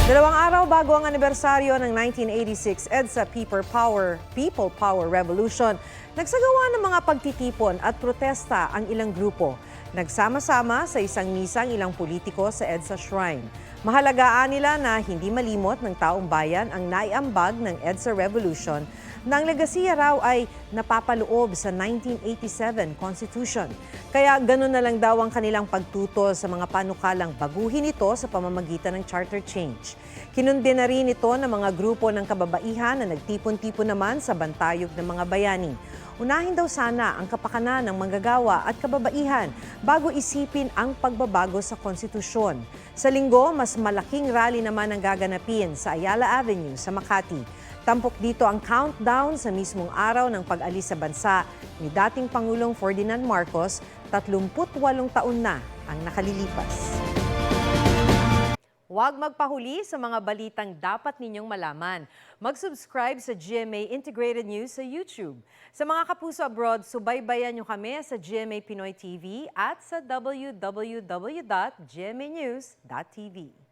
Dalawang araw bago ang anibersaryo ng 1986 EDSA People Power Revolution, nagsagawa ng mga pagtitipon at protesta ang ilang grupo. Nagsama-sama sa isang misa ang ilang politiko sa EDSA Shrine. Mahalagaan nila na hindi malimot ng taong bayan ang naiambag ng EDSA Revolution na ang legasiya raw ay napapaloob sa 1987 Constitution. Kaya gano'n na lang daw ang kanilang pagtutol sa mga panukalang baguhin ito sa pamamagitan ng charter change. Kinundi na rin ito ng mga grupo ng kababaihan na nagtipon-tipon naman sa bantayog ng mga bayani. Unahin daw sana ang kapakanan ng manggagawa at kababaihan bago isipin ang pagbabago sa konstitusyon. Sa linggo, mas malaking rally naman ang gaganapin sa Ayala Avenue sa Makati. Tampok dito ang countdown sa mismong araw ng pag-alis sa bansa ni dating Pangulong Ferdinand Marcos, 38 taon na ang nakalilipas. Huwag magpahuli sa mga balitang dapat ninyong malaman. Mag-subscribe sa GMA Integrated News sa YouTube. Sa mga kapuso abroad, subaybayan nyo kami sa GMA Pinoy TV at sa www.gmanews.tv.